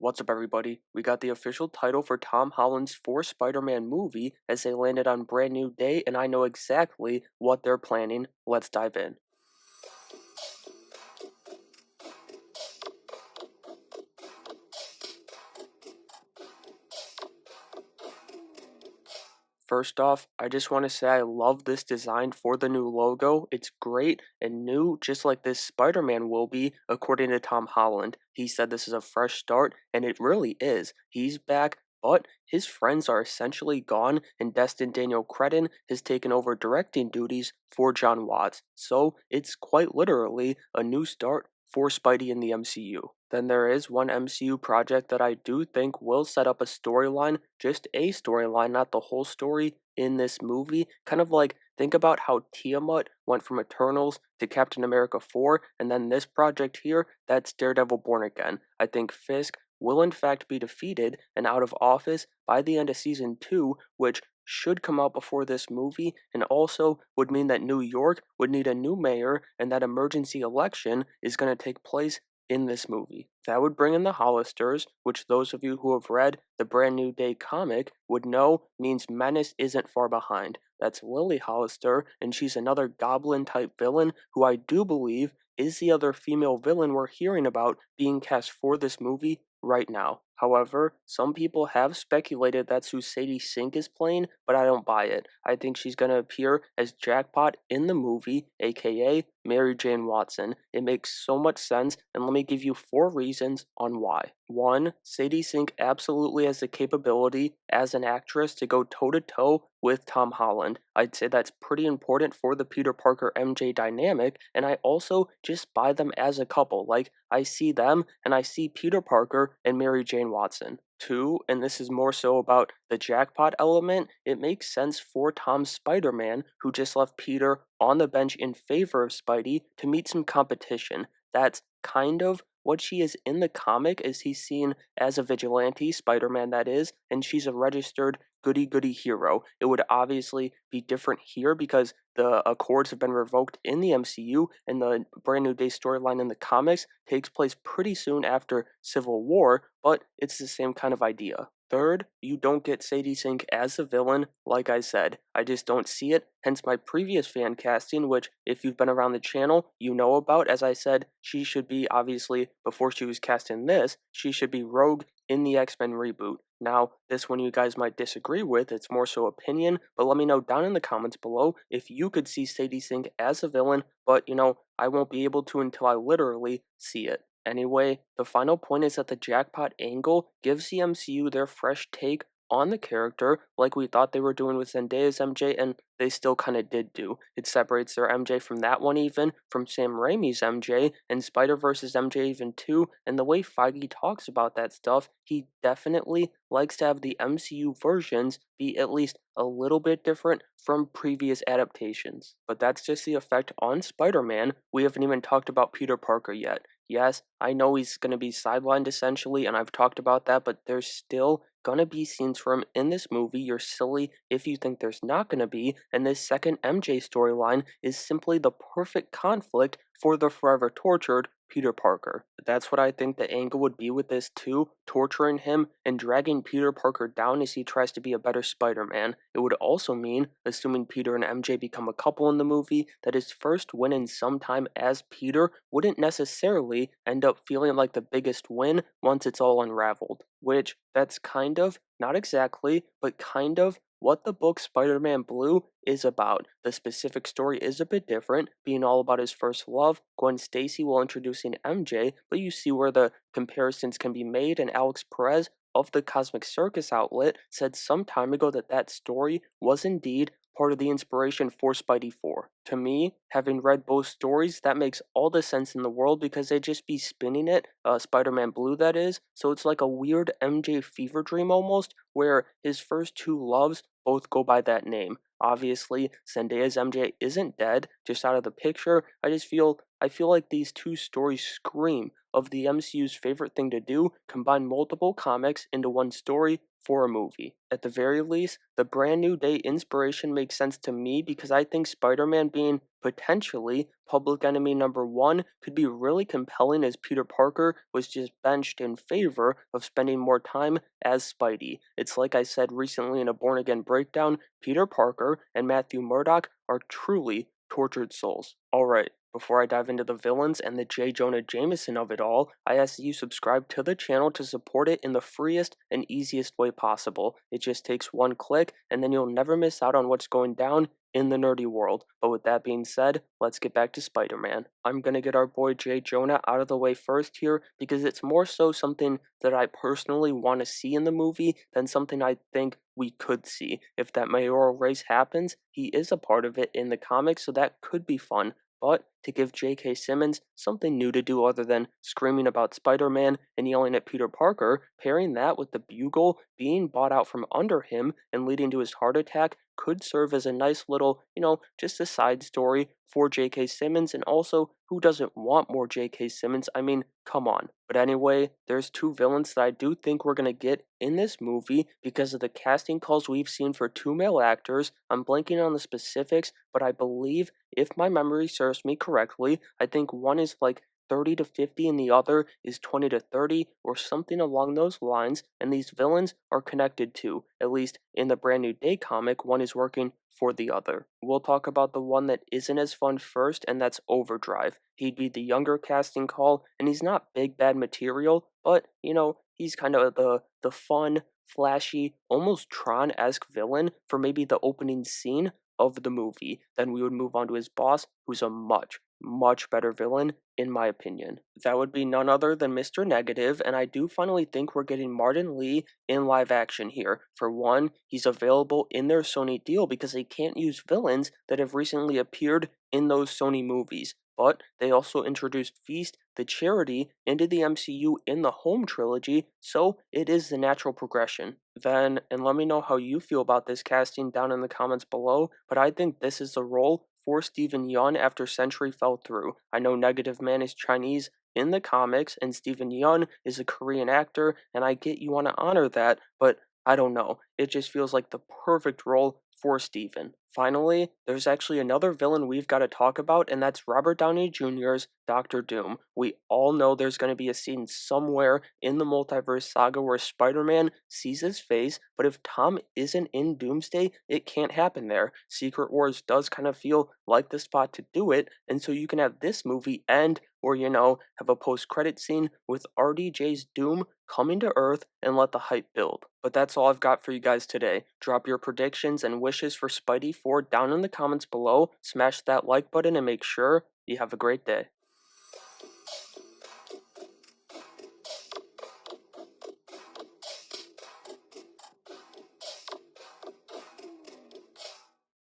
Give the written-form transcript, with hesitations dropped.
What's up, everybody? We got the official title for Tom Holland's fourth Spider-Man movie as they landed on Brand New Day, and I know exactly what they're planning. Let's dive in. First off, I just want to say I love this design for the new logo. It's great and new, just like this Spider-Man will be, according to Tom Holland. He said this is a fresh start, and it really is. He's back, but his friends are essentially gone, and Destin Daniel Cretton has taken over directing duties for John Watts. So it's quite literally a new start for Spidey in the MCU. Then there is one MCU project that I do think will set up a storyline, just a storyline, not the whole story in this movie. Kind of like think about how Tiamat went from Eternals to Captain America 4, and then this project here, that's Daredevil Born Again. I think Fisk will in fact be defeated and out of office by the end of season 2, which should come out before this movie, and also would mean that New York would need a new mayor, and that emergency election is going to take place in this movie. That would bring in the Hollisters, which those of you who have read the Brand New Day comic would know means Menace isn't far behind. That's Lily Hollister, and she's another goblin-type villain who I do believe is the other female villain we're hearing about being cast for this movie right now. However, some people have speculated that's who Sadie Sink is playing, but I don't buy it. I think she's going to appear as Jackpot in the movie, aka Mary Jane Watson. It makes so much sense, and let me give you 4 reasons on why. 1. Sadie Sink absolutely has the capability as an actress to go toe-to-toe with Tom Holland. I'd say that's pretty important for the Peter Parker MJ dynamic, and I also just buy them as a couple. Like, I see them, and I see Peter Parker and Mary Jane Watson. 2, and this is more so about the jackpot element, it makes sense for Tom's Spider-Man, who just left Peter on the bench in favor of Spidey, to meet some competition. That's kind of what she is in the comic, as he's seen as a vigilante, Spider-Man that is, and she's a registered goody-goody hero. It would obviously be different here because the Accords have been revoked in the MCU, and the Brand New Day storyline in the comics takes place pretty soon after Civil War, but it's the same kind of idea. Third, you don't get Sadie Sink as a villain, like I said. I just don't see it, hence my previous fan casting, which, if you've been around the channel, you know about. As I said, she should be, obviously, before she was cast in this, she should be Rogue in the X-Men reboot. Now, this one you guys might disagree with, it's more so opinion, but let me know down in the comments below if you could see Sadie Sink as a villain, but, I won't be able to until I literally see it. Anyway, the final point is that the jackpot angle gives the MCU their fresh take on the character, like we thought they were doing with Zendaya's MJ, and they still kind of did do. It separates their MJ from that one even, from Sam Raimi's MJ, and Spider-Verse's MJ even too, and the way Feige talks about that stuff, he definitely likes to have the MCU versions be at least a little bit different from previous adaptations. But that's just the effect on Spider-Man. We haven't even talked about Peter Parker yet. Yes, I know he's going to be sidelined essentially, and I've talked about that, but there's still gonna be scenes for him in this movie. You're silly if you think there's not gonna be, and this second MJ storyline is simply the perfect conflict for the forever tortured Peter Parker. That's what I think the angle would be with this too, torturing him and dragging Peter Parker down as he tries to be a better Spider-Man. It would also mean, assuming Peter and MJ become a couple in the movie, that his first win in some time as Peter wouldn't necessarily end up feeling like the biggest win once it's all unraveled. Which, that's kind of, not exactly, but kind of what the book Spider-Man Blue is about. The specific story is a bit different, being all about his first love, Gwen Stacy, while introducing MJ, but you see where the comparisons can be made, and Alex Perez of the Cosmic Circus outlet said some time ago that that story was indeed part of the inspiration for Spidey 4. To me, having read both stories, that makes all the sense in the world because they'd just be spinning it, Spider-Man Blue that is, so it's like a weird MJ fever dream almost, where his first 2 loves both go by that name. Obviously, Zendaya's MJ isn't dead, just out of the picture. I just feel I feel like these two stories scream of the MCU's favorite thing to do, combine multiple comics into one story for a movie. At the very least, the Brand New Day inspiration makes sense to me because I think Spider-Man being potentially public enemy number one could be really compelling as Peter Parker was just benched in favor of spending more time as Spidey. It's like I said recently in a Born Again breakdown, Peter Parker and Matthew Murdock are truly tortured souls. Alright, before I dive into the villains and the J. Jonah Jameson of it all, I ask that you subscribe to the channel to support it in the freest and easiest way possible. It just takes one click, and then you'll never miss out on what's going down in the nerdy world. But with that being said, let's get back to Spider-Man. I'm gonna get our boy J. Jonah out of the way first here because it's more so something that I personally want to see in the movie than something I think we could see. If that mayoral race happens, he is a part of it in the comics, so that could be fun. But to give J.K. Simmons something new to do other than screaming about Spider-Man and yelling at Peter Parker, pairing that with the bugle being bought out from under him and leading to his heart attack could serve as a nice little, just a side story for J.K. Simmons. And also, who doesn't want more J.K. Simmons? I mean, come on. But anyway, there's two villains that I do think we're going to get in this movie because of the casting calls we've seen for two male actors. I'm blanking on the specifics, but I believe, if my memory serves me correctly, I think one is like 30 to 50 and the other is 20 to 30 or something along those lines, and these villains are connected too. At least in the Brand New Day comic, one is working for the other. We'll talk about the one that isn't as fun first, and that's Overdrive. He'd be the younger casting call, and he's not big bad material, but he's kind of the fun, flashy, almost Tron-esque villain for maybe the opening scene of the movie. Then we would move on to his boss, who's a much, much better villain, in my opinion. That would be none other than Mr. Negative, and I do finally think we're getting Martin Lee in live action here. For one, he's available in their Sony deal because they can't use villains that have recently appeared in those Sony movies. But they also introduced Feast, the charity, into the MCU in the Home trilogy, so it is the natural progression. Then, and let me know how you feel about this casting down in the comments below, but I think this is the role for Steven Yeun after Century fell through. I know Negative Man is Chinese in the comics, and Steven Yeun is a Korean actor, and I get you want to honor that, but I don't know. It just feels like the perfect role for Steven. Finally, there's actually another villain we've got to talk about, and that's Robert Downey Jr.'s Doctor Doom. We all know there's going to be a scene somewhere in the multiverse saga where Spider-Man sees his face, but if Tom isn't in Doomsday, it can't happen there. Secret Wars does kind of feel like the spot to do it, and so you can have this movie end or, have a post-credit scene with RDJ's Doom coming to Earth and let the hype build. But that's all I've got for you guys today. Drop your predictions and wishes for Spidey 4 down in the comments below, smash that like button, and make sure you have a great day.